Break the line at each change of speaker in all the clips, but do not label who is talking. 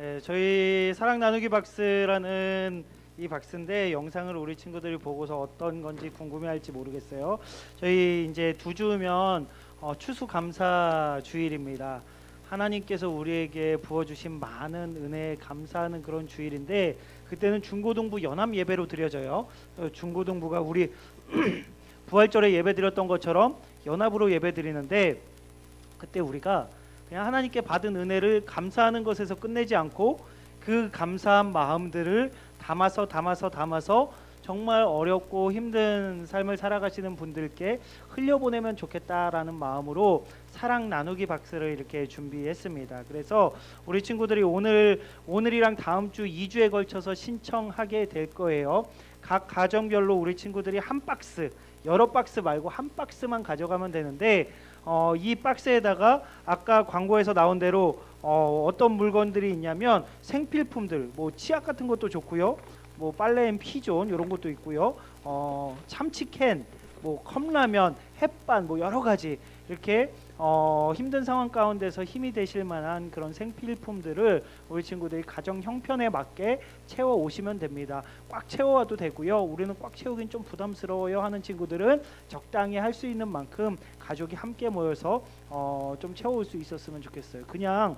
네, 저희 사랑 나누기 박스라는 이 박스인데 영상을 우리 친구들이 보고서 어떤 건지 궁금해할지 모르겠어요. 저희 이제 두 주면 추수감사 주일입니다. 하나님께서 우리에게 부어주신 많은 은혜에 감사하는 그런 주일인데 그때는 중고등부 연합 예배로 드려져요. 중고등부가 우리 부활절에 예배 드렸던 것처럼 연합으로 예배 드리는데 그때 우리가 그냥 하나님께 받은 은혜를 감사하는 것에서 끝내지 않고 그 감사한 마음들을 담아서 정말 어렵고 힘든 삶을 살아가시는 분들께 흘려보내면 좋겠다라는 마음으로 사랑 나누기 박스를 이렇게 준비했습니다. 그래서 우리 친구들이 오늘이랑 다음 주 2주에 걸쳐서 신청하게 될 거예요. 각 가정별로 우리 친구들이 한 박스, 여러 박스 말고 한 박스만 가져가면 되는데 이 박스에다가 아까 광고에서 나온 대로 어떤 물건들이 있냐면 생필품들, 뭐 치약 같은 것도 좋고요, 뭐 빨래앤 피존 이런 것도 있고요, 참치캔, 뭐 컵라면, 햇반, 뭐 여러 가지 이렇게 힘든 상황 가운데서 힘이 되실 만한 그런 생필품들을 우리 친구들이 가정 형편에 맞게 채워 오시면 됩니다. 꽉 채워와도 되고요. 우리는 꽉 채우긴 좀 부담스러워요 하는 친구들은 적당히 할 수 있는 만큼 가족이 함께 모여서 좀 채워올 수 있었으면 좋겠어요. 그냥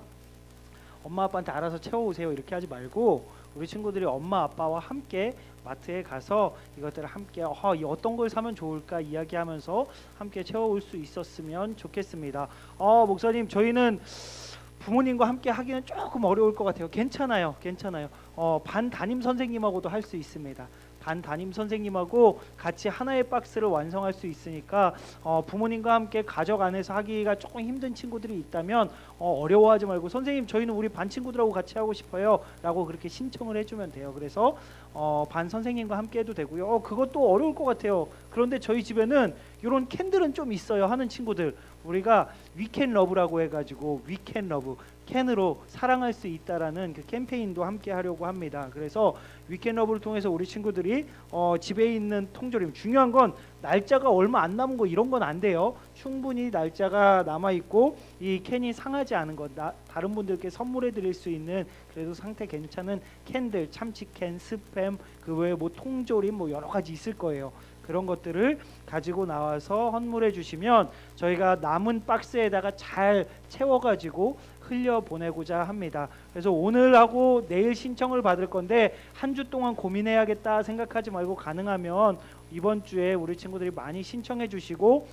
엄마 아빠한테 알아서 채워오세요 이렇게 하지 말고 우리 친구들이 엄마 아빠와 함께 마트에 가서 이것들을 함께 어떤 걸 사면 좋을까 이야기하면서 함께 채워올 수 있었으면 좋겠습니다. 목사님, 저희는 부모님과 함께 하기는 조금 어려울 것 같아요. 괜찮아요. 반 담임 선생님하고도 할 수 있습니다. 반 담임 선생님하고 같이 하나의 박스를 완성할 수 있으니까 부모님과 함께 가족 안에서 하기가 조금 힘든 친구들이 있다면 어려워하지 말고, 선생님 저희는 우리 반 친구들하고 같이 하고 싶어요 라고 그렇게 신청을 해주면 돼요. 그래서 반 선생님과 함께 해도 되고요. 그것도 어려울 것 같아요. 그런데 저희 집에는 이런 캔들은 좀 있어요 하는 친구들, 우리가 위켄 러브라고 해가지고 위켄 러브, 캔으로 사랑할 수 있다라는 그 캠페인도 함께 하려고 합니다. 그래서 위켄 러브를 통해서 우리 친구들이 집에 있는 통조림, 중요한 건 날짜가 얼마 안 남은 거 이런 건 안 돼요. 충분히 날짜가 남아 있고 이 캔이 상하지 않은 것, 다른 분들께 선물해 드릴 수 있는 그래도 상태 괜찮은 캔들, 참치캔, 스팸, 그 외에 뭐 통조림 뭐 여러 가지 있을 거예요. 그런 것들을 가지고 나와서 헌물해 주시면 저희가 남은 박스에다가 잘 채워가지고 흘려보내고자 합니다. 그래서 오늘하고 내일 신청을 받을 건데 한 주 동안 고민해야겠다 생각하지 말고 가능하면 이번 주에 우리 친구들이 많이 신청해 주시고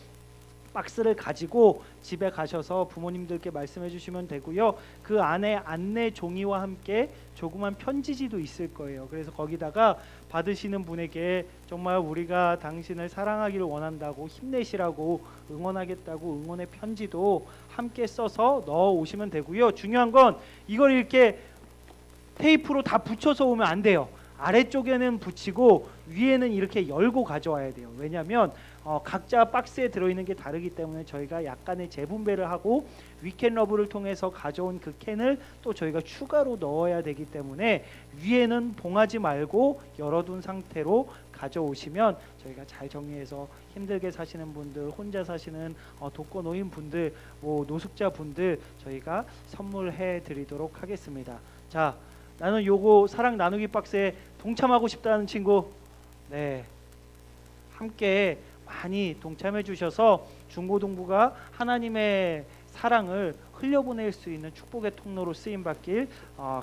박스를 가지고 집에 가셔서 부모님들께 말씀해 주시면 되고요. 그 안에 안내 종이와 함께 조그만 편지지도 있을 거예요. 그래서 거기다가 받으시는 분에게 정말 우리가 당신을 사랑하기를 원한다고, 힘내시라고, 응원하겠다고 응원의 편지도 함께 써서 넣어 오시면 되고요. 중요한 건 이걸 이렇게 테이프로 다 붙여서 오면 안 돼요. 아래쪽에는 붙이고 위에는 이렇게 열고 가져와야 돼요. 왜냐하면 각자 박스에 들어있는 게 다르기 때문에 저희가 약간의 재분배를 하고 위켄 러브를 통해서 가져온 그 캔을 또 저희가 추가로 넣어야 되기 때문에 위에는 봉하지 말고 열어둔 상태로 가져오시면 저희가 잘 정리해서 힘들게 사시는 분들, 혼자 사시는 독거노인 분들, 뭐 노숙자 분들 저희가 선물해 드리도록 하겠습니다. 자, 나는 요거 사랑 나누기 박스에 동참하고 싶다는 친구, 네, 함께 많이 동참해 주셔서 중고등부가 하나님의 사랑을 흘려보낼 수 있는 축복의 통로로 쓰임 받길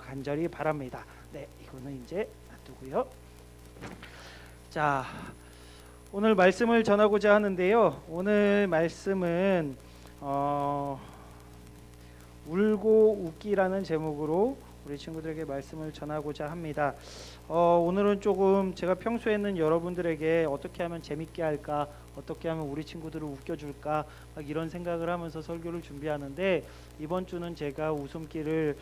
간절히 바랍니다. 네, 이거는 이제 놔두고요. 자, 오늘 말씀을 전하고자 하는데요. 오늘 말씀은 울고 웃기라는 제목으로 우리 친구들에게 말씀을 전하고자 합니다. 오늘은 조금 제가 평소에는 여러분들에게 어떻게 하면 재밌게 할까, 어떻게 하면 우리 친구들을 웃겨줄까 막 이런 생각을 하면서 설교를 준비하는데 이번 주는 제가 웃음기를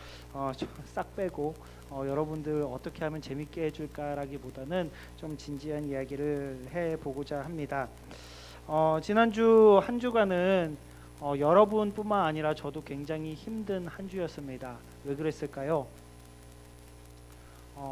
싹 빼고 여러분들 어떻게 하면 재밌게 해줄까라기보다는 좀 진지한 이야기를 해보고자 합니다. 지난주 한 주간은 여러분뿐만 아니라 저도 굉장히 힘든 한 주였습니다. 왜 그랬을까요?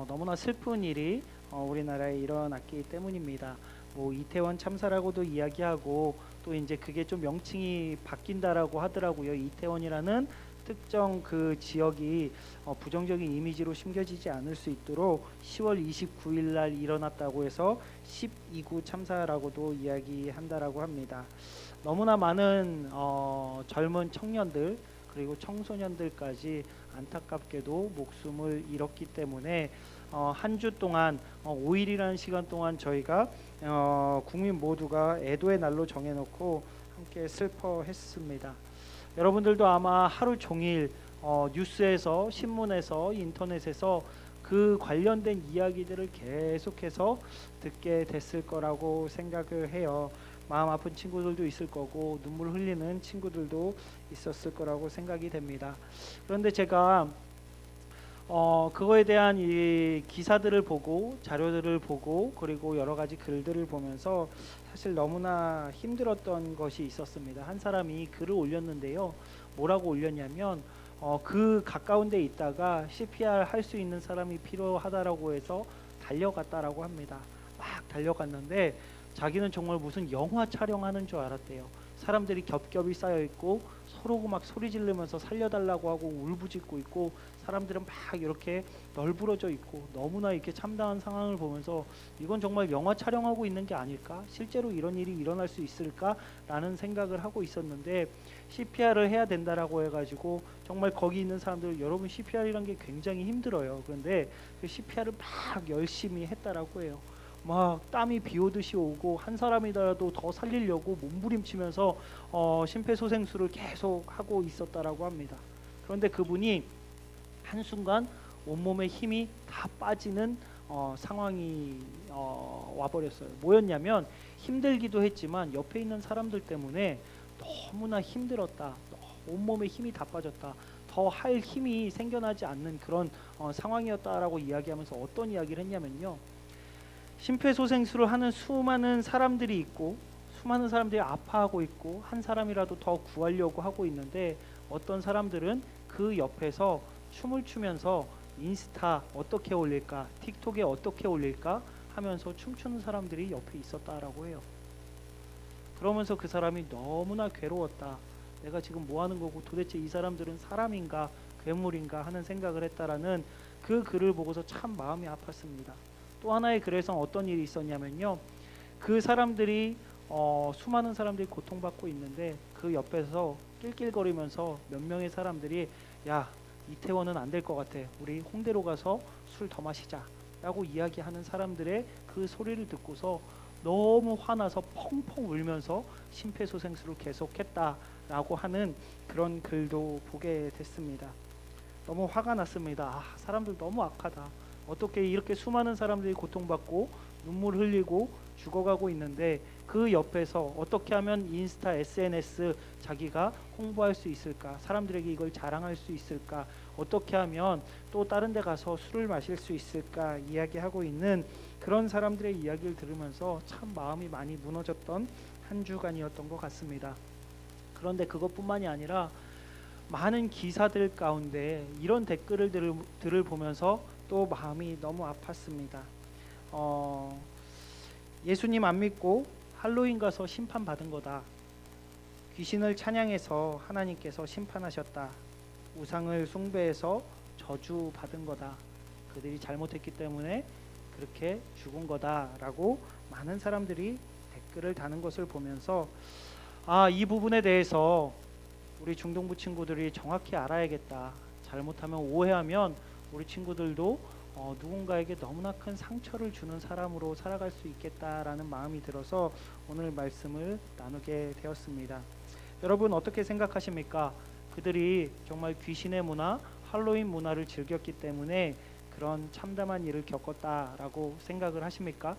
너무나 슬픈 일이 우리나라에 일어났기 때문입니다. 뭐 이태원 참사라고도 이야기하고 또 이제 그게 좀 명칭이 바뀐다라고 하더라고요. 이태원이라는 특정 그 지역이 부정적인 이미지로 심겨지지 않을 수 있도록 10월 29일 날 일어났다고 해서 12구 참사라고도 이야기한다라고 합니다. 너무나 많은 젊은 청년들 그리고 청소년들까지 안타깝게도 목숨을 잃었기 때문에 한 주 동안 5일이라는 시간 동안 저희가 국민 모두가 애도의 날로 정해놓고 함께 슬퍼했습니다. 여러분들도 아마 하루 종일 뉴스에서 신문에서 인터넷에서 그 관련된 이야기들을 계속해서 듣게 됐을 거라고 생각을 해요. 마음 아픈 친구들도 있을 거고 눈물 흘리는 친구들도 있었을 거라고 생각이 됩니다. 그런데 제가 그거에 대한 이 기사들을 보고 자료들을 보고 그리고 여러 가지 글들을 보면서 사실 너무나 힘들었던 것이 있었습니다. 한 사람이 글을 올렸는데요. 뭐라고 올렸냐면 그 가까운 데 있다가 CPR 할 수 있는 사람이 필요하다라고 해서 달려갔다라고 합니다. 막 달려갔는데 자기는 정말 무슨 영화 촬영하는 줄 알았대요. 사람들이 겹겹이 쌓여 있고 서로 막 소리 지르면서 살려달라고 하고 울부짖고 있고 사람들은 막 이렇게 널브러져 있고 너무나 이렇게 참담한 상황을 보면서 이건 정말 영화 촬영하고 있는 게 아닐까? 실제로 이런 일이 일어날 수 있을까라는 생각을 하고 있었는데 CPR을 해야 된다라고 해가지고 정말 거기 있는 사람들 여러분 CPR이란 게 굉장히 힘들어요. 그런데 그 CPR을 막 열심히 했다라고 해요. 막 땀이 비 오듯이 오고 한 사람이라도 더 살리려고 몸부림치면서 심폐소생술을 계속 하고 있었다라고 합니다. 그런데 그분이 한순간 온몸에 힘이 다 빠지는 상황이 와버렸어요. 뭐였냐면 힘들기도 했지만 옆에 있는 사람들 때문에 너무나 힘들었다. 온몸에 힘이 다 빠졌다. 더 할 힘이 생겨나지 않는 그런 상황이었다라고 이야기하면서 어떤 이야기를 했냐면요. 심폐소생술을 하는 수많은 사람들이 있고 수많은 사람들이 아파하고 있고 한 사람이라도 더 구하려고 하고 있는데 어떤 사람들은 그 옆에서 춤을 추면서 인스타 어떻게 올릴까 틱톡에 어떻게 올릴까 하면서 춤추는 사람들이 옆에 있었다라고 해요. 그러면서 그 사람이 너무나 괴로웠다. 내가 지금 뭐 하는 거고 도대체 이 사람들은 사람인가 괴물인가 하는 생각을 했다라는 그 글을 보고서 참 마음이 아팠습니다. 또 하나의 글에서 어떤 일이 있었냐면요. 그 사람들이 수많은 사람들이 고통받고 있는데 그 옆에서 낄낄거리면서 몇 명의 사람들이 야 이태원은 안 될 것 같아. 우리 홍대로 가서 술 더 마시자 라고 이야기하는 사람들의 그 소리를 듣고서 너무 화나서 펑펑 울면서 심폐소생술을 계속했다라고 하는 그런 글도 보게 됐습니다. 너무 화가 났습니다. 사람들 너무 악하다. 어떻게 이렇게 수많은 사람들이 고통받고 눈물 흘리고 죽어가고 있는데 그 옆에서 어떻게 하면 인스타, SNS 자기가 홍보할 수 있을까? 사람들에게 이걸 자랑할 수 있을까? 어떻게 하면 또 다른 데 가서 술을 마실 수 있을까? 이야기하고 있는 그런 사람들의 이야기를 들으면서 참 마음이 많이 무너졌던 한 주간이었던 것 같습니다. 그런데 그것뿐만이 아니라 많은 기사들 가운데 이런 댓글을 보면서 또 마음이 너무 아팠습니다. 예수님 안 믿고 할로윈 가서 심판받은 거다. 귀신을 찬양해서 하나님께서 심판하셨다. 우상을 숭배해서 저주받은 거다. 그들이 잘못했기 때문에 그렇게 죽은 거다라고 많은 사람들이 댓글을 다는 것을 보면서 이 부분에 대해서 우리 중동부 친구들이 정확히 알아야겠다. 잘못하면 오해하면 우리 친구들도 누군가에게 너무나 큰 상처를 주는 사람으로 살아갈 수 있겠다라는 마음이 들어서 오늘 말씀을 나누게 되었습니다. 여러분 어떻게 생각하십니까? 그들이 정말 귀신의 문화, 할로윈 문화를 즐겼기 때문에 그런 참담한 일을 겪었다라고 생각을 하십니까?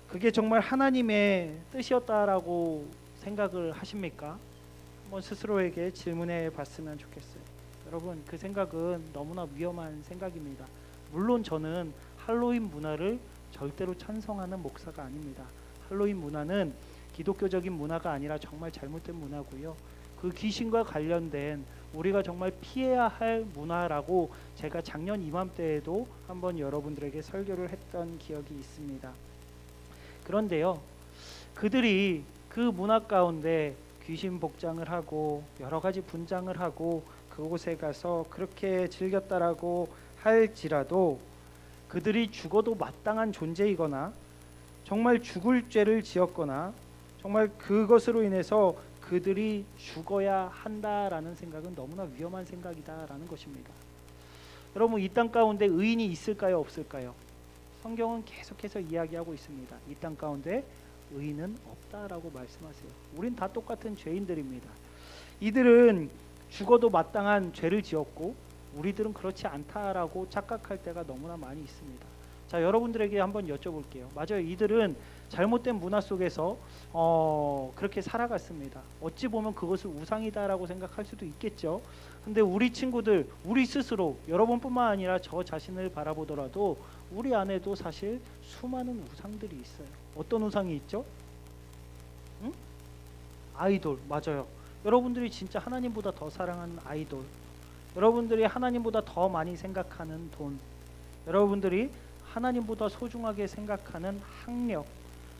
그게 정말 하나님의 뜻이었다라고 생각을 하십니까? 한번 스스로에게 질문해 봤으면 좋겠어요. 여러분 그 생각은 너무나 위험한 생각입니다. 물론 저는 할로윈 문화를 절대로 찬성하는 목사가 아닙니다. 할로윈 문화는 기독교적인 문화가 아니라 정말 잘못된 문화고요. 그 귀신과 관련된 우리가 정말 피해야 할 문화라고 제가 작년 이맘때에도 한번 여러분들에게 설교를 했던 기억이 있습니다. 그런데요. 그들이 그 문화 가운데 귀신 복장을 하고 여러 가지 분장을 하고 그곳에 가서 그렇게 즐겼다라고 할지라도 그들이 죽어도 마땅한 존재이거나 정말 죽을 죄를 지었거나 정말 그것으로 인해서 그들이 죽어야 한다라는 생각은 너무나 위험한 생각이다라는 것입니다. 여러분, 이 땅 가운데 의인이 있을까요, 없을까요? 성경은 계속해서 이야기하고 있습니다. 이 땅 가운데 의인은 없다라고 말씀하세요. 우린 다 똑같은 죄인들입니다. 이들은 죽어도 마땅한 죄를 지었고 우리들은 그렇지 않다라고 착각할 때가 너무나 많이 있습니다. 자, 여러분들에게 한번 여쭤볼게요. 맞아요. 이들은 잘못된 문화 속에서 그렇게 살아갔습니다. 어찌 보면 그것을 우상이다라고 생각할 수도 있겠죠. 근데 우리 친구들, 우리 스스로, 여러분뿐만 아니라 저 자신을 바라보더라도 우리 안에도 사실 수많은 우상들이 있어요. 어떤 우상이 있죠? 응? 아이돌, 맞아요. 여러분들이 진짜 하나님보다 더 사랑하는 아이돌, 여러분들이 하나님보다 더 많이 생각하는 돈, 여러분들이 하나님보다 소중하게 생각하는 학력,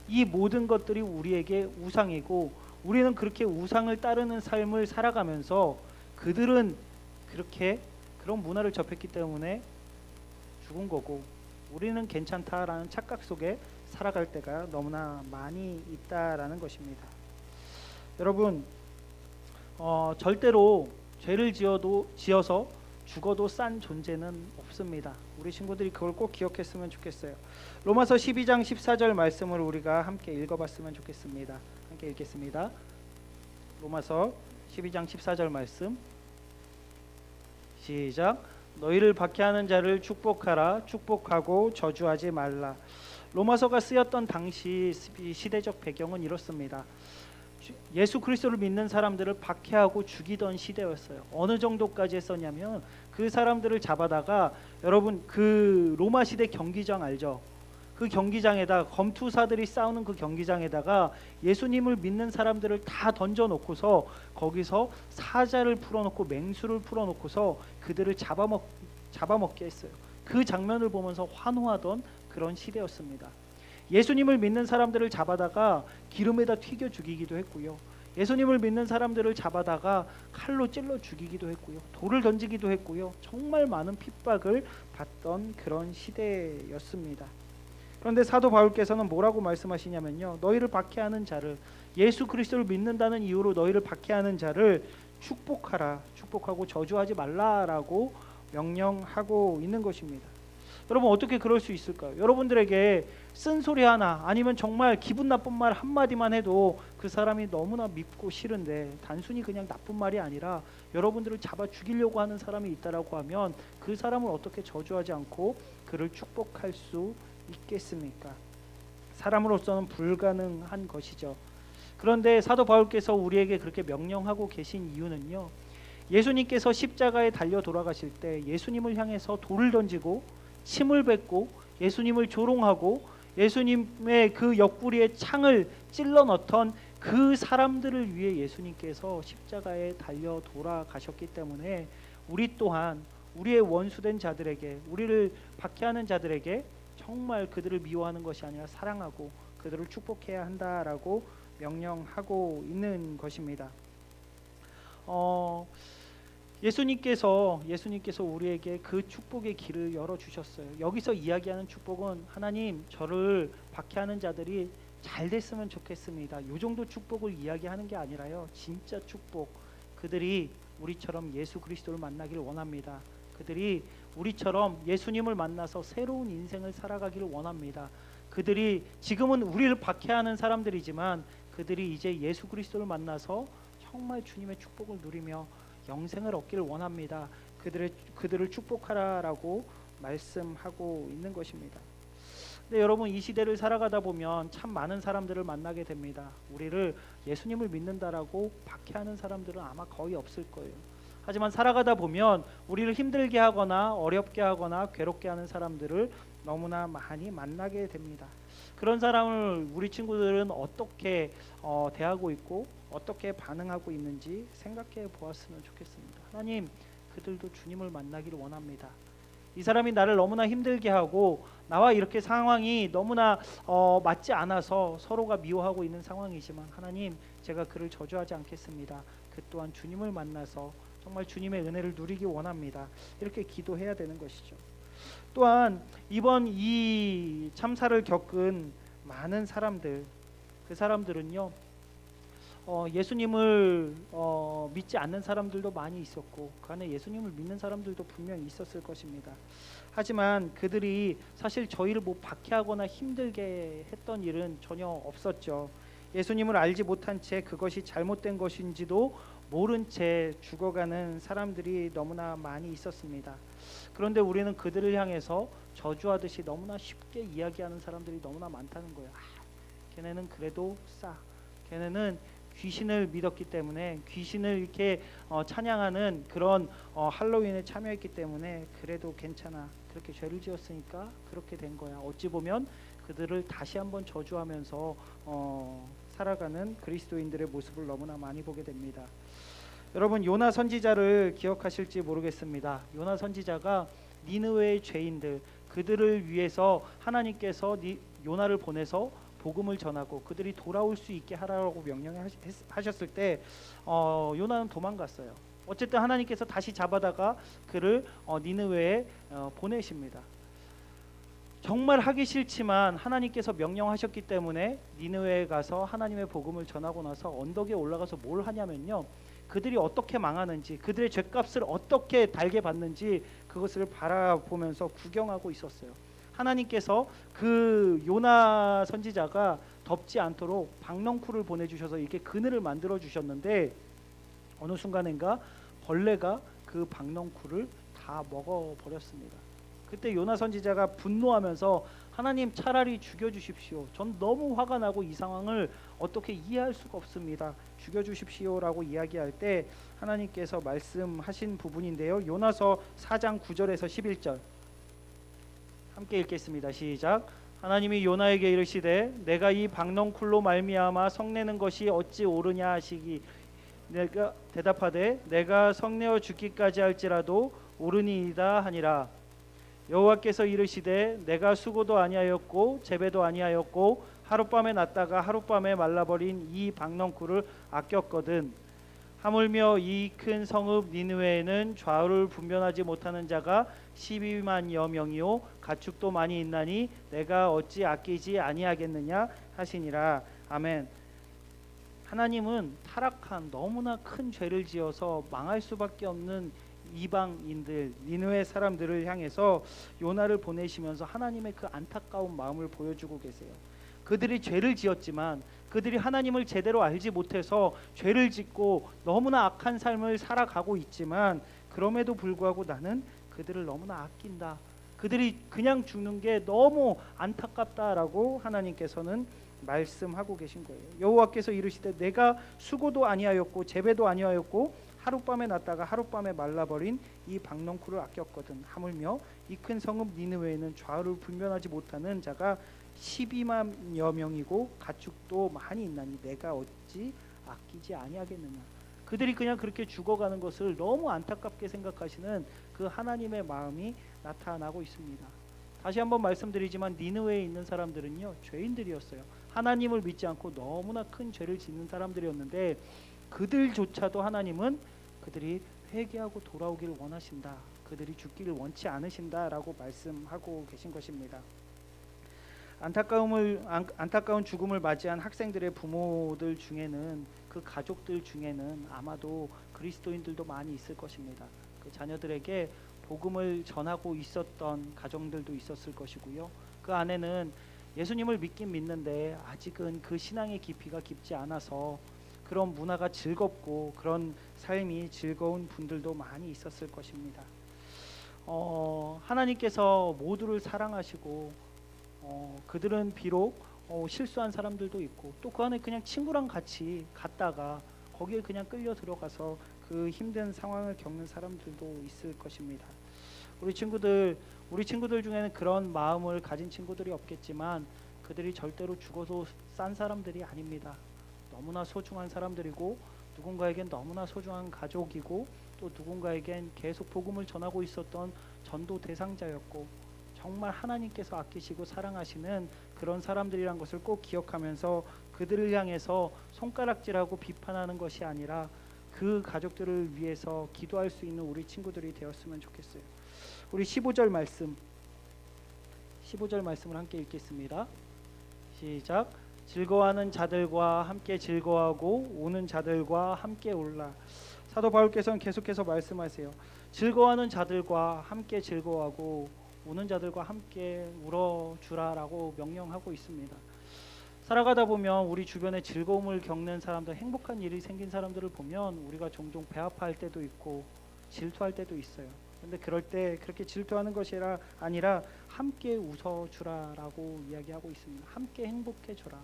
이 모든 것들이 우리에게 우상이고 우리는 그렇게 우상을 따르는 삶을 살아가면서 그들은 그렇게 그런 문화를 접했기 때문에 죽은 거고 우리는 괜찮다라는 착각 속에 살아갈 때가 너무나 많이 있다라는 것입니다. 여러분, 절대로 죄를 지어서 죽어도 싼 존재는 없습니다. 우리 친구들이 그걸 꼭 기억했으면 좋겠어요. 로마서 12장 14절 말씀을 우리가 함께 읽어봤으면 좋겠습니다. 함께 읽겠습니다. 로마서 12장 14절 말씀 시작. 너희를 박해하는 자를 축복하라. 축복하고 저주하지 말라. 로마서가 쓰였던 당시 시대적 배경은 이렇습니다. 예수 그리스도를 믿는 사람들을 박해하고 죽이던 시대였어요. 어느 정도까지 했었냐면 그 사람들을 잡아다가, 여러분 그 로마 시대 경기장 알죠? 그 경기장에다 검투사들이 싸우는 그 경기장에다가 예수님을 믿는 사람들을 다 던져놓고서 거기서 사자를 풀어놓고 맹수를 풀어놓고서 그들을 잡아먹게 했어요. 그 장면을 보면서 환호하던 그런 시대였습니다. 예수님을 믿는 사람들을 잡아다가 기름에다 튀겨 죽이기도 했고요. 예수님을 믿는 사람들을 잡아다가 칼로 찔러 죽이기도 했고요. 돌을 던지기도 했고요. 정말 많은 핍박을 받던 그런 시대였습니다. 그런데 사도 바울께서는 뭐라고 말씀하시냐면요. 너희를 박해하는 자를, 예수 그리스도를 믿는다는 이유로 너희를 박해하는 자를 축복하라. 축복하고 저주하지 말라라고 명령하고 있는 것입니다. 여러분, 어떻게 그럴 수 있을까요? 여러분들에게 쓴소리 하나 아니면 정말 기분 나쁜 말 한마디만 해도 그 사람이 너무나 밉고 싫은데, 단순히 그냥 나쁜 말이 아니라 여러분들을 잡아 죽이려고 하는 사람이 있다라고 하면 그 사람을 어떻게 저주하지 않고 그를 축복할 수 있겠습니까? 사람으로서는 불가능한 것이죠. 그런데 사도 바울께서 우리에게 그렇게 명령하고 계신 이유는요, 예수님께서 십자가에 달려 돌아가실 때 예수님을 향해서 돌을 던지고 침을 뱉고 예수님을 조롱하고 예수님의 그 옆구리에 창을 찔러 넣던 그 사람들을 위해 예수님께서 십자가에 달려 돌아가셨기 때문에 우리 또한 우리의 원수된 자들에게, 우리를 박해하는 자들에게 정말 그들을 미워하는 것이 아니라 사랑하고 그들을 축복해야 한다라고 명령하고 있는 것입니다. 예수님께서 우리에게 그 축복의 길을 열어주셨어요. 여기서 이야기하는 축복은 하나님 저를 박해하는 자들이 잘 됐으면 좋겠습니다, 이 정도 축복을 이야기하는 게 아니라요, 진짜 축복, 그들이 우리처럼 예수 그리스도를 만나기를 원합니다. 그들이 우리처럼 예수님을 만나서 새로운 인생을 살아가기를 원합니다. 그들이 지금은 우리를 박해하는 사람들이지만 그들이 이제 예수 그리스도를 만나서 정말 주님의 축복을 누리며 영생을 얻기를 원합니다. 그들을 축복하라라고 말씀하고 있는 것입니다. 근데 여러분, 이 시대를 살아가다 보면 참 많은 사람들을 만나게 됩니다. 우리를 예수님을 믿는다라고 박해하는 사람들은 아마 거의 없을 거예요. 하지만 살아가다 보면 우리를 힘들게 하거나 어렵게 하거나 괴롭게 하는 사람들을 너무나 많이 만나게 됩니다. 그런 사람을 우리 친구들은 어떻게 대하고 있고 어떻게 반응하고 있는지 생각해 보았으면 좋겠습니다. 하나님, 그들도 주님을 만나기를 원합니다. 이 사람이 나를 너무나 힘들게 하고 나와 이렇게 상황이 너무나 맞지 않아서 서로가 미워하고 있는 상황이지만 하나님, 제가 그를 저주하지 않겠습니다. 그 또한 주님을 만나서 정말 주님의 은혜를 누리기 원합니다. 이렇게 기도해야 되는 것이죠. 또한 이번 이 참사를 겪은 많은 사람들, 그 사람들은요, 예수님을 믿지 않는 사람들도 많이 있었고 그 안에 예수님을 믿는 사람들도 분명히 있었을 것입니다. 하지만 그들이 사실 저희를 뭐 박해하거나 힘들게 했던 일은 전혀 없었죠. 예수님을 알지 못한 채 그것이 잘못된 것인지도 모른 채 죽어가는 사람들이 너무나 많이 있었습니다. 그런데 우리는 그들을 향해서 저주하듯이 너무나 쉽게 이야기하는 사람들이 너무나 많다는 거예요. 걔네는 그래도 걔네는 귀신을 믿었기 때문에 귀신을 이렇게 찬양하는 그런 할로윈에 참여했기 때문에 그래도 괜찮아. 그렇게 죄를 지었으니까 그렇게 된 거야. 어찌 보면 그들을 다시 한번 저주하면서 살아가는 그리스도인들의 모습을 너무나 많이 보게 됩니다. 여러분, 요나 선지자를 기억하실지 모르겠습니다. 요나 선지자가 니느웨의 죄인들, 그들을 위해서 하나님께서 요나를 보내서 복음을 전하고 그들이 돌아올 수 있게 하라고 명령하셨을 때 요나는 도망갔어요. 어쨌든 하나님께서 다시 잡아다가 그를 니느웨에 보내십니다. 정말 하기 싫지만 하나님께서 명령하셨기 때문에 니느웨에 가서 하나님의 복음을 전하고 나서 언덕에 올라가서 뭘 하냐면요, 그들이 어떻게 망하는지, 그들의 죄값을 어떻게 달게 받는지 그것을 바라보면서 구경하고 있었어요. 하나님께서 그 요나 선지자가 덥지 않도록 박넝쿨을 보내주셔서 이렇게 그늘을 만들어 주셨는데 어느 순간인가 벌레가 그 박넝쿨을 다 먹어버렸습니다. 그때 요나 선지자가 분노하면서 하나님, 차라리 죽여주십시오. 전 너무 화가 나고 이 상황을 어떻게 이해할 수가 없습니다. 죽여주십시오라고 이야기할 때 하나님께서 말씀하신 부분인데요, 요나서 4장 9절에서 11절 함께 읽겠습니다. 시작. 하나님이 요나에게 이르시되 내가 이 박넝쿨로 말미암아 성내는 것이 어찌 옳으냐 하시기, 내가 대답하되 내가 성내어 죽기까지 할지라도 옳으니이다 하니라. 여호와께서 이르시되 내가 수고도 아니하였고 재배도 아니하였고 하룻밤에 났다가 하룻밤에 말라버린 이 박넝쿨을 아꼈거든. 하물며 이 큰 성읍 니느웨에는 좌우를 분별하지 못하는 자가 12만여 명이요 가축도 많이 있나니 내가 어찌 아끼지 아니하겠느냐 하시니라. 아멘. 하나님은 타락한 너무나 큰 죄를 지어서 망할 수밖에 없는 이방인들, 니느웨 사람들을 향해서 요나를 보내시면서 하나님의 그 안타까운 마음을 보여주고 계세요. 그들이 죄를 지었지만 그들이 하나님을 제대로 알지 못해서 죄를 짓고 너무나 악한 삶을 살아가고 있지만 그럼에도 불구하고 나는 그들을 너무나 아낀다. 그들이 그냥 죽는 게 너무 안타깝다라고 하나님께서는 말씀하고 계신 거예요. 여호와께서 이르시되 내가 수고도 아니하였고 재배도 아니하였고 하룻밤에 났다가 하룻밤에 말라버린 이 박넝쿨을 아꼈거든. 하물며 이 큰 성읍 니느웨에는 좌우를 분별하지 못하는 자가 12만여 명이고 가축도 많이 있나니 내가 어찌 아끼지 아니하겠느냐. 그들이 그냥 그렇게 죽어가는 것을 너무 안타깝게 생각하시는 그 하나님의 마음이 나타나고 있습니다. 다시 한번 말씀드리지만 니느웨에 있는 사람들은요, 죄인들이었어요. 하나님을 믿지 않고 너무나 큰 죄를 짓는 사람들이었는데 그들조차도 하나님은 그들이 회개하고 돌아오기를 원하신다. 그들이 죽기를 원치 않으신다라고 말씀하고 계신 것입니다. 안타까운 죽음을 맞이한 학생들의 부모들 중에는, 그 가족들 중에는 아마도 그리스도인들도 많이 있을 것입니다. 그 자녀들에게 복음을 전하고 있었던 가정들도 있었을 것이고요. 그 안에는 예수님을 믿긴 믿는데 아직은 그 신앙의 깊이가 깊지 않아서 그런 문화가 즐겁고 그런 삶이 즐거운 분들도 많이 있었을 것입니다. 하나님께서 모두를 사랑하시고 그들은 비록 실수한 사람들도 있고 또 그 안에 그냥 친구랑 같이 갔다가 거기에 그냥 끌려 들어가서 그 힘든 상황을 겪는 사람들도 있을 것입니다. 우리 친구들 중에는 그런 마음을 가진 친구들이 없겠지만 그들이 절대로 죽어도 싼 사람들이 아닙니다. 너무나 소중한 사람들이고 누군가에겐 너무나 소중한 가족이고 또 누군가에겐 계속 복음을 전하고 있었던 전도 대상자였고 정말 하나님께서 아끼시고 사랑하시는 그런 사람들이란 것을 꼭 기억하면서 그들을 향해서 손가락질하고 비판하는 것이 아니라 그 가족들을 위해서 기도할 수 있는 우리 친구들이 되었으면 좋겠어요. 우리 15절 말씀을 함께 읽겠습니다. 시작. 즐거워하는 자들과 함께 즐거워하고 우는 자들과 함께 울라. 사도 바울께서는 계속해서 말씀하세요. 즐거워하는 자들과 함께 즐거워하고 우는 자들과 함께 울어주라라고 명령하고 있습니다. 살아가다 보면 우리 주변에 즐거움을 겪는 사람들, 행복한 일이 생긴 사람들을 보면 우리가 종종 배 아파할 때도 있고 질투할 때도 있어요. 근데 그럴 때 그렇게 질투하는 것이 아니라 함께 웃어주라라고 이야기하고 있습니다. 함께 행복해줘라.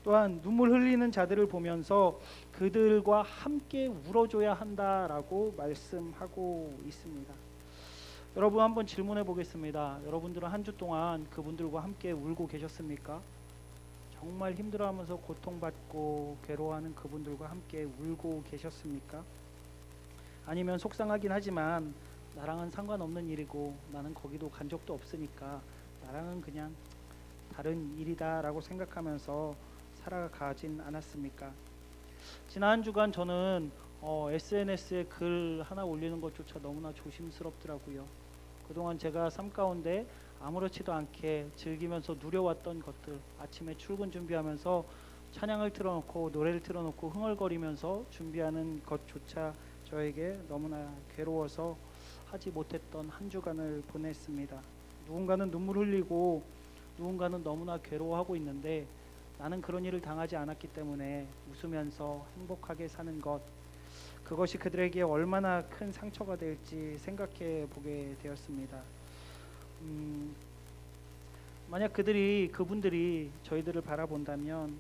또한 눈물 흘리는 자들을 보면서 그들과 함께 울어줘야 한다라고 말씀하고 있습니다. 여러분 한번 질문해 보겠습니다. 여러분들은 한 주 동안 그분들과 함께 울고 계셨습니까? 정말 힘들어하면서 고통받고 괴로워하는 그분들과 함께 울고 계셨습니까? 아니면 속상하긴 하지만 나랑은 상관없는 일이고 나는 거기도 간 적도 없으니까 나랑은 그냥 다른 일이다라고 생각하면서 살아가진 않았습니까? 지난 한 주간 저는 SNS에 글 하나 올리는 것조차 너무나 조심스럽더라고요. 그동안 제가 삶 가운데 아무렇지도 않게 즐기면서 누려왔던 것들, 아침에 출근 준비하면서 찬양을 틀어놓고 노래를 틀어놓고 흥얼거리면서 준비하는 것조차 저에게 너무나 괴로워서 하지 못했던 한 주간을 보냈습니다. 누군가는 눈물 흘리고 누군가는 너무나 괴로워하고 있는데 나는 그런 일을 당하지 않았기 때문에 웃으면서 행복하게 사는 것, 그것이 그들에게 얼마나 큰 상처가 될지 생각해 보게 되었습니다. 만약 그분들이 저희들을 바라본다면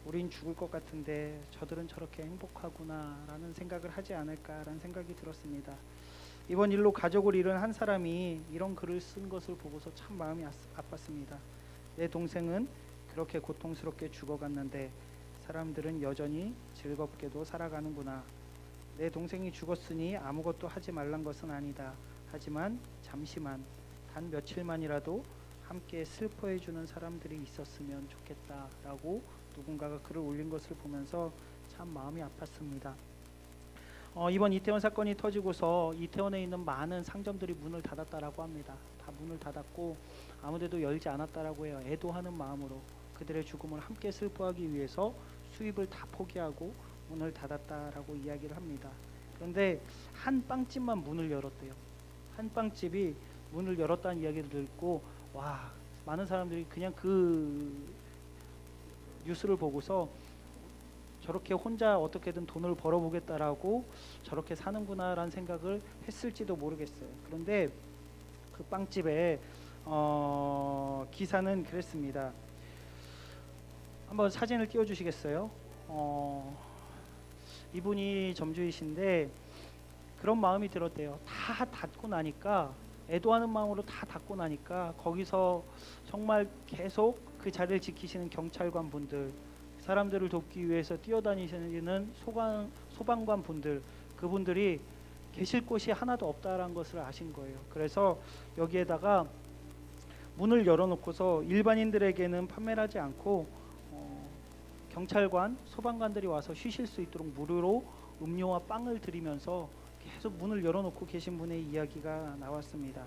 우린 죽을 것 같은데 저들은 저렇게 행복하구나 라는 생각을 하지 않을까라는 생각이 들었습니다. 이번 일로 가족을 잃은 한 사람이 이런 글을 쓴 것을 보고서 참 마음이 아팠습니다. 내 동생은 그렇게 고통스럽게 죽어갔는데 사람들은 여전히 즐겁게도 살아가는구나. 내 동생이 죽었으니 아무것도 하지 말란 것은 아니다. 하지만 잠시만, 단 며칠만이라도 함께 슬퍼해 주는 사람들이 있었으면 좋겠다라고 누군가가 글을 올린 것을 보면서 참 마음이 아팠습니다. 이번 이태원 사건이 터지고서 이태원에 있는 많은 상점들이 문을 닫았다라고 합니다. 다 문을 닫았고 아무데도 열지 않았다라고 해요. 애도하는 마음으로 그들의 죽음을 함께 슬퍼하기 위해서 수입을 다 포기하고 문을 닫았다라고 이야기를 합니다. 그런데 한 빵집만 문을 열었대요. 한 빵집이 문을 열었다는 이야기를 듣고 와, 많은 사람들이 그냥 그 뉴스를 보고서 저렇게 혼자 어떻게든 돈을 벌어보겠다라고 저렇게 사는구나라는 생각을 했을지도 모르겠어요. 그런데 그 빵집의 기사는 그랬습니다. 한번 사진을 띄워주시겠어요? 이분이 점주이신데 그런 마음이 들었대요. 다 닫고 나니까, 애도하는 마음으로 다 닫고 나니까 거기서 정말 계속 그 자리를 지키시는 경찰관 분들, 사람들을 돕기 위해서 뛰어다니시는 소방관 분들, 그분들이 계실 곳이 하나도 없다라는 것을 아신 거예요. 그래서 여기에다가 문을 열어놓고서 일반인들에게는 판매를 하지 않고 경찰관, 소방관들이 와서 쉬실 수 있도록 무료로 음료와 빵을 드리면서 계속 문을 열어놓고 계신 분의 이야기가 나왔습니다.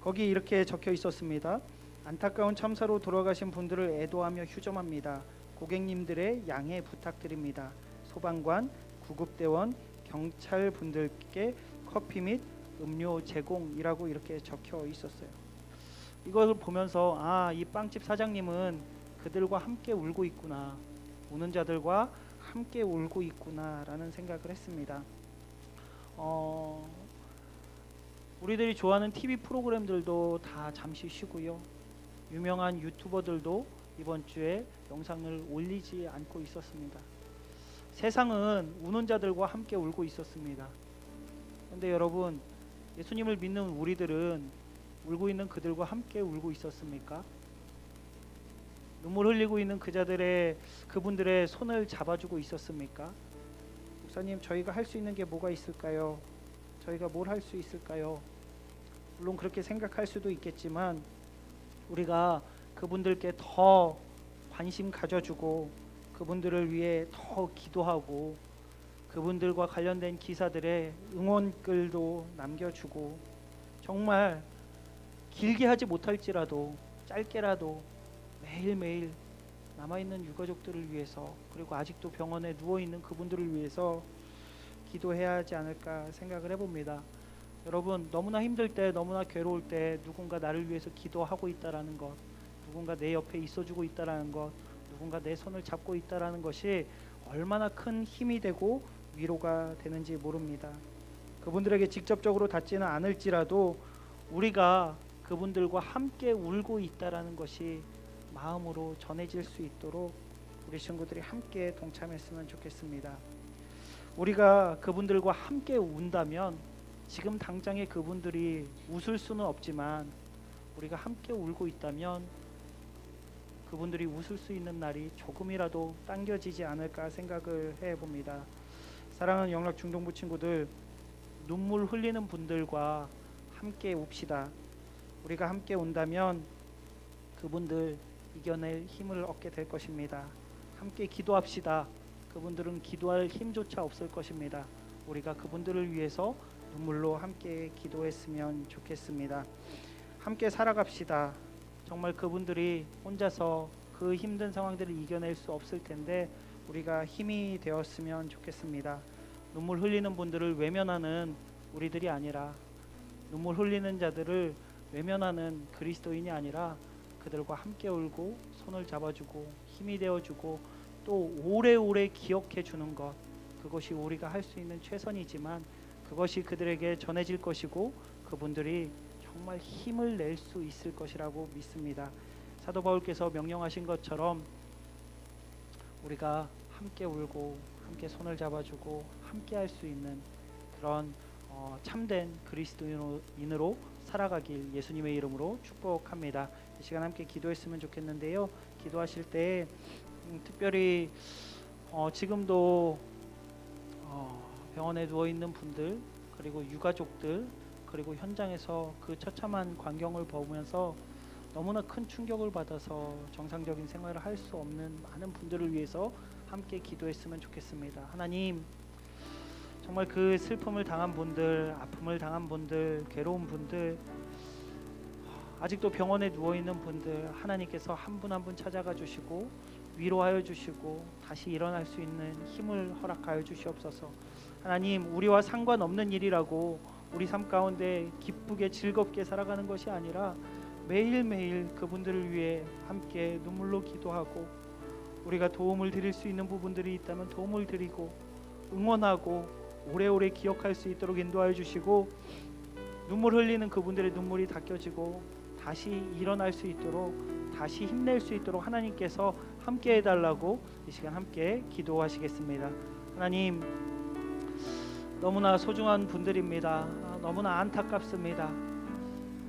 거기 이렇게 적혀 있었습니다. 안타까운 참사로 돌아가신 분들을 애도하며 휴점합니다. 고객님들의 양해 부탁드립니다. 소방관, 구급대원, 경찰분들께 커피 및 음료 제공이라고 이렇게 적혀 있었어요. 이걸 보면서 이 빵집 사장님은 그들과 함께 울고 있구나, 우는 자들과 함께 울고 있구나라는 생각을 했습니다. 우리들이 좋아하는 TV 프로그램들도 다 잠시 쉬고요. 유명한 유튜버들도 이번 주에 영상을 올리지 않고 있었습니다. 세상은 우는 자들과 함께 울고 있었습니다. 그런데 여러분, 예수님을 믿는 우리들은 울고 있는 그들과 함께 울고 있었습니까? 눈물 흘리고 있는 그분들의 손을 잡아주고 있었습니까? 목사님, 저희가 할 수 있는 게 뭐가 있을까요? 저희가 뭘 할 수 있을까요? 물론 그렇게 생각할 수도 있겠지만 우리가 그분들께 더 관심 가져주고 그분들을 위해 더 기도하고 그분들과 관련된 기사들의 응원글도 남겨주고 정말 길게 하지 못할지라도 짧게라도 매일매일 남아있는 유가족들을 위해서 그리고 아직도 병원에 누워있는 그분들을 위해서 기도해야 하지 않을까 생각을 해봅니다. 여러분, 너무나 힘들 때 너무나 괴로울 때 누군가 나를 위해서 기도하고 있다라는 것, 누군가 내 옆에 있어주고 있다라는 것, 누군가 내 손을 잡고 있다라는 것이 얼마나 큰 힘이 되고 위로가 되는지 모릅니다. 그분들에게 직접적으로 닿지는 않을지라도 우리가 그분들과 함께 울고 있다라는 것이 마음으로 전해질 수 있도록 우리 친구들이 함께 동참했으면 좋겠습니다. 우리가 그분들과 함께 운다면 지금 당장에 그분들이 웃을 수는 없지만 우리가 함께 울고 있다면 그분들이 웃을 수 있는 날이 조금이라도 당겨지지 않을까 생각을 해봅니다. 사랑하는 영락 중동부 친구들, 눈물 흘리는 분들과 함께 웁시다. 우리가 함께 운다면 그분들 이겨낼 힘을 얻게 될 것입니다. 함께 기도합시다. 그분들은 기도할 힘조차 없을 것입니다. 우리가 그분들을 위해서 눈물로 함께 기도했으면 좋겠습니다. 함께 살아갑시다. 정말 그분들이 혼자서 그 힘든 상황들을 이겨낼 수 없을 텐데 우리가 힘이 되었으면 좋겠습니다. 눈물 흘리는 분들을 외면하는 우리들이 아니라 눈물 흘리는 자들을 외면하는 그리스도인이 아니라 그들과 함께 울고 손을 잡아주고 힘이 되어주고 또 오래오래 기억해 주는 것, 그것이 우리가 할 수 있는 최선이지만 그것이 그들에게 전해질 것이고 그분들이 정말 힘을 낼 수 있을 것이라고 믿습니다. 사도 바울께서 명령하신 것처럼 우리가 함께 울고 함께 손을 잡아주고 함께 할 수 있는 그런 참된 그리스도인으로 살아가길 예수님의 이름으로 축복합니다. 이 시간 함께 기도했으면 좋겠는데요. 기도하실 때 특별히 지금도 병원에 누워 있는 분들 그리고 유가족들 그리고 현장에서 그 처참한 광경을 보면서 너무나 큰 충격을 받아서 정상적인 생활을 할 수 없는 많은 분들을 위해서 함께 기도했으면 좋겠습니다. 하나님, 정말 그 슬픔을 당한 분들, 아픔을 당한 분들, 괴로운 분들, 아직도 병원에 누워있는 분들 하나님께서 한 분 한 분 찾아가 주시고 위로하여 주시고 다시 일어날 수 있는 힘을 허락하여 주시옵소서. 하나님, 우리와 상관없는 일이라고 우리 삶 가운데 기쁘게 즐겁게 살아가는 것이 아니라 매일매일 그분들을 위해 함께 눈물로 기도하고 우리가 도움을 드릴 수 있는 부분들이 있다면 도움을 드리고 응원하고 오래오래 기억할 수 있도록 인도하여 주시고 눈물 흘리는 그분들의 눈물이 닦여지고 다시 일어날 수 있도록 다시 힘낼 수 있도록 하나님께서 함께 해달라고 이 시간 함께 기도하시겠습니다. 하나님, 너무나 소중한 분들입니다. 너무나 안타깝습니다.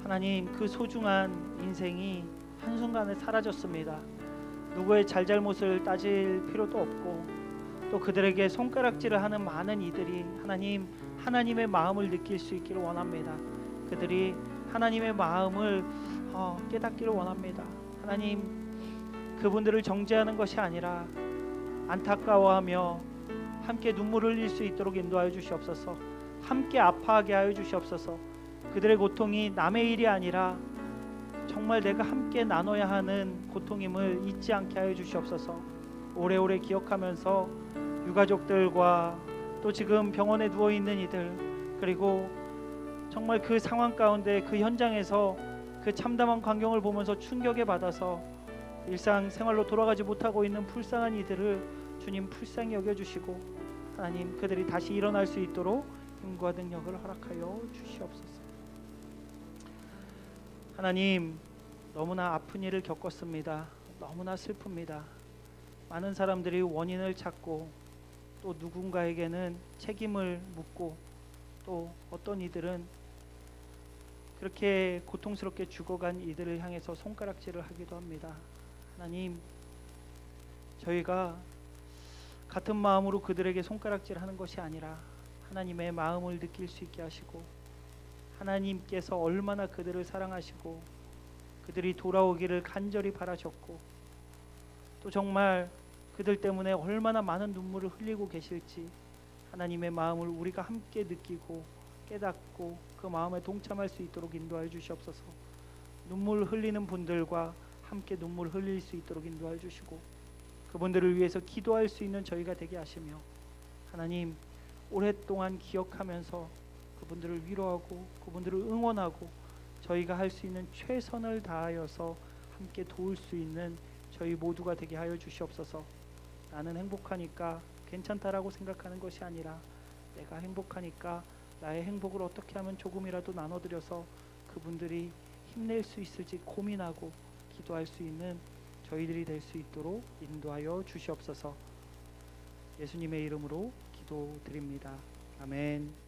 하나님, 그 소중한 인생이 한순간에 사라졌습니다. 누구의 잘잘못을 따질 필요도 없고 또 그들에게 손가락질을 하는 많은 이들이 하나님, 하나님의 마음을 느낄 수 있기를 원합니다. 그들이 하나님의 마음을 깨닫기를 원합니다. 하나님, 그분들을 정죄하는 것이 아니라 안타까워하며 함께 눈물 흘릴 수 있도록 인도하여 주시옵소서. 함께 아파하게 하여 주시옵소서. 그들의 고통이 남의 일이 아니라 정말 내가 함께 나눠야 하는 고통임을 잊지 않게 하여 주시옵소서. 오래오래 기억하면서 유가족들과 또 지금 병원에 누워있는 이들 그리고 정말 그 상황 가운데 그 현장에서 그 참담한 광경을 보면서 충격에 받아서 일상생활로 돌아가지 못하고 있는 불쌍한 이들을 주님 불쌍히 여겨주시고 하나님, 그들이 다시 일어날 수 있도록 힘과 능력을 허락하여 주시옵소서. 하나님, 너무나 아픈 일을 겪었습니다. 너무나 슬픕니다. 많은 사람들이 원인을 찾고 또 누군가에게는 책임을 묻고 또 어떤 이들은 그렇게 고통스럽게 죽어간 이들을 향해서 손가락질을 하기도 합니다. 하나님, 저희가 같은 마음으로 그들에게 손가락질하는 것이 아니라 하나님의 마음을 느낄 수 있게 하시고 하나님께서 얼마나 그들을 사랑하시고 그들이 돌아오기를 간절히 바라셨고 또 정말 그들 때문에 얼마나 많은 눈물을 흘리고 계실지 하나님의 마음을 우리가 함께 느끼고 깨닫고 그 마음에 동참할 수 있도록 인도하여 주시옵소서. 눈물 흘리는 분들과 함께 눈물 흘릴 수 있도록 인도하여 주시고 그분들을 위해서 기도할 수 있는 저희가 되게 하시며 하나님 오랫동안 기억하면서 그분들을 위로하고 그분들을 응원하고 저희가 할 수 있는 최선을 다하여서 함께 도울 수 있는 저희 모두가 되게 하여 주시옵소서. 나는 행복하니까 괜찮다라고 생각하는 것이 아니라 내가 행복하니까 나의 행복을 어떻게 하면 조금이라도 나눠드려서 그분들이 힘낼 수 있을지 고민하고 기도할 수 있는 저희들이 될 수 있도록 인도하여 주시옵소서. 예수님의 이름으로 기도드립니다. 아멘.